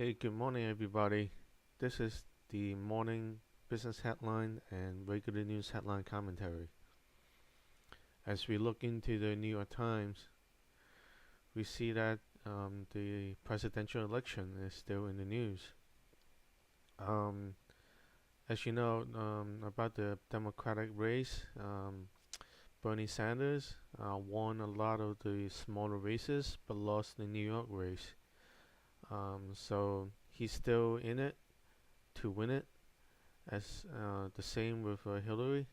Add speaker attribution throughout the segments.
Speaker 1: Hey, good morning, everybody. This is the morning business headline and regular news headline commentary. As we look into the New York Times, we see that the presidential election is still in the news. Um, as you know, about the Democratic race, Bernie Sanders won a lot of the smaller races but lost the New York race. So he's still in it to win it. As the same with Hillary,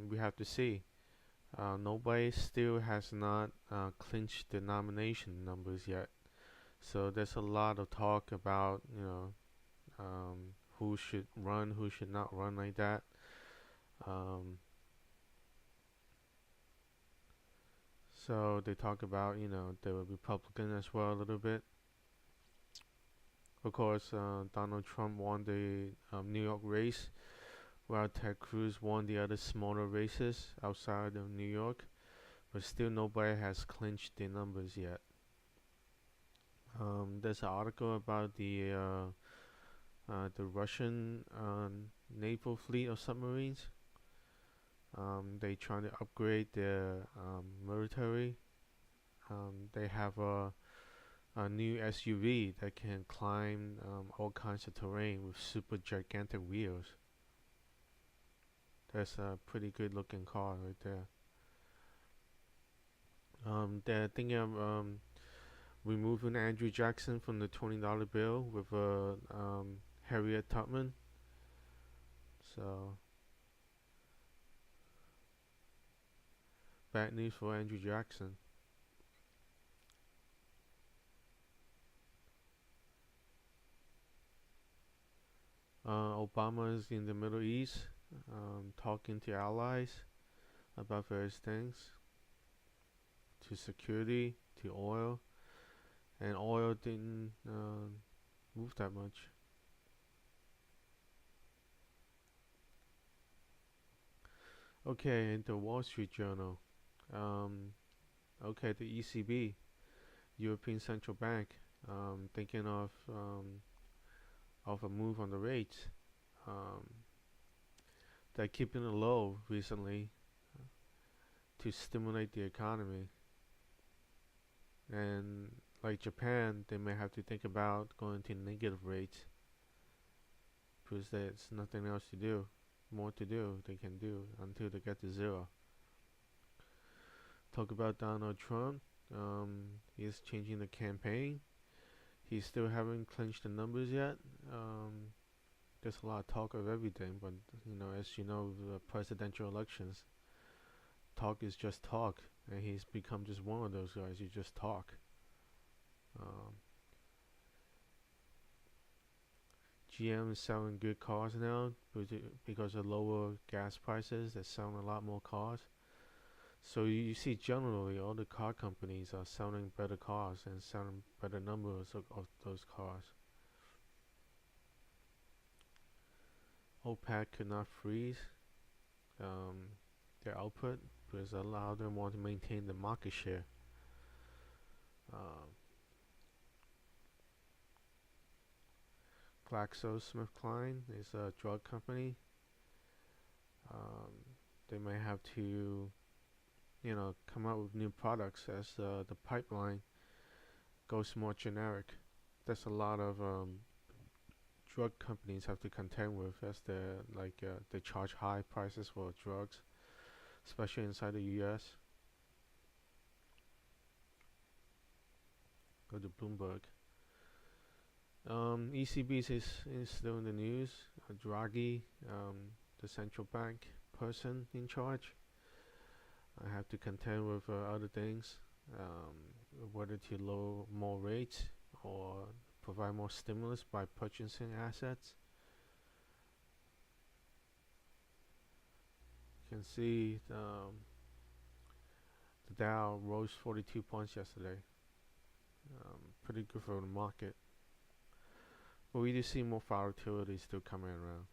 Speaker 1: we have to see. Nobody still has not clinched the nomination numbers yet. So there's a lot of talk about who should run, who should not run like that. Um, so they talk about the Republican as well a little bit. Of course, Donald Trump won the New York race, while Ted Cruz won the other smaller races outside of New York, but still nobody has clinched the numbers yet. There's an article about the Russian naval fleet of submarines. They trying to upgrade their military. They have a new SUV that can climb all kinds of terrain with super gigantic wheels. That's a pretty good looking car right there. They're thinking of removing Andrew Jackson from the $20 bill with Harriet Tubman. So bad news for Andrew Jackson. Obama is in the Middle East, talking to allies about various things, to security, to oil, and oil didn't move that much. Okay, in the Wall Street Journal, um, okay, the ECB, European Central Bank, thinking of a move on the rates. Um, they're keeping it low recently to stimulate the economy. And like Japan, they may have to think about going to negative rates because there's nothing else to do, more to do they can do until they get to zero. Talk about Donald Trump. He's changing the campaign. He still haven't clinched the numbers yet. There's a lot of talk of everything, but as you know, the presidential elections, talk is just talk, and he's become just one of those guys. You just talk. Um, GM is selling good cars now because of lower gas prices. They're selling a lot more cars. So you see, generally, all the car companies are selling better cars and selling better numbers of those cars. OPEC could not freeze their output because a lot of them want to maintain the market share. Um, GlaxoSmithKline is a drug company. Um, they may have to, come out with new products as the pipeline goes more generic. There's a lot of drug companies have to contend with as they charge high prices for drugs, especially inside the U.S. Go to Bloomberg. ECB is still in the news. Draghi, the central bank person in charge, I have to contend with other things, whether to lower more rates or provide more stimulus by purchasing assets. You can see the Dow rose 42 points yesterday. Pretty good for the market. But we do see more volatility still coming around.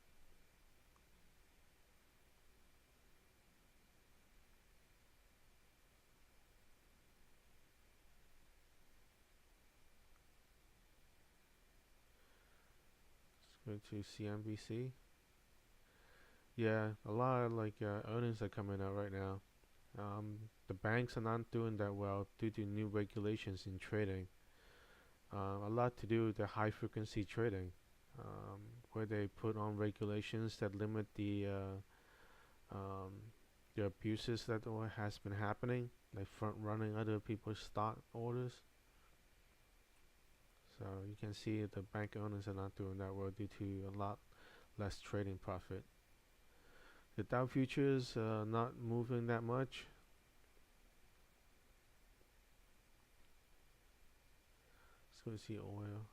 Speaker 1: Go to CNBC. Yeah, a lot of earnings are coming out right now. The banks are not doing that well due to new regulations in trading. A lot to do with the high frequency trading, um, where they put on regulations that limit um, the abuses that has been happening, like front running other people's stock orders. So you can see the bank owners are not doing that well due to a lot less trading profit. The Dow futures not moving that much. Let's go see oil.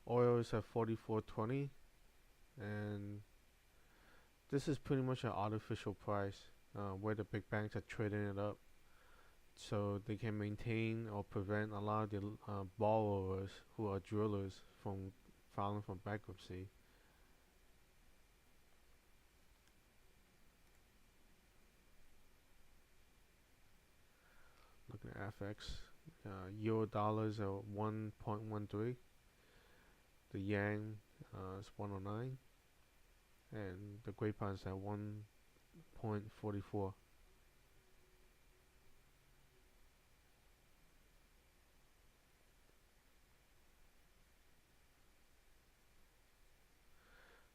Speaker 1: Oil is at 44.20, and this is pretty much an artificial price where the big banks are trading it up so they can maintain or prevent a lot of the borrowers who are drillers from filing for bankruptcy. Looking at FX, euro dollars are 1.13, the yen is 109, and the Great Pounds at 1.44.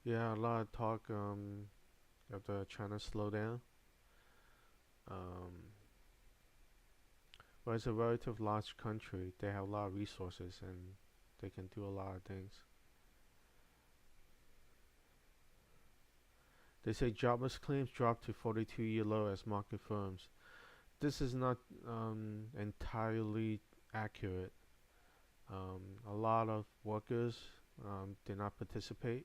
Speaker 1: Yeah, a lot of talk of the China slowdown. But it's a relative large country. They have a lot of resources and they can do a lot of things. They say jobless claims dropped to 42-year low as market firms. This is not entirely accurate. A lot of workers did not participate.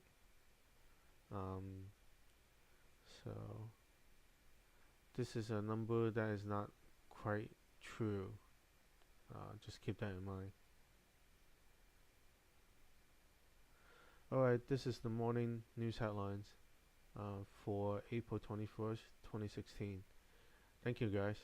Speaker 1: So this is a number that is not quite true. Just keep that in mind. Alright, this is the morning news headlines for April 21st, 2016. Thank you, guys.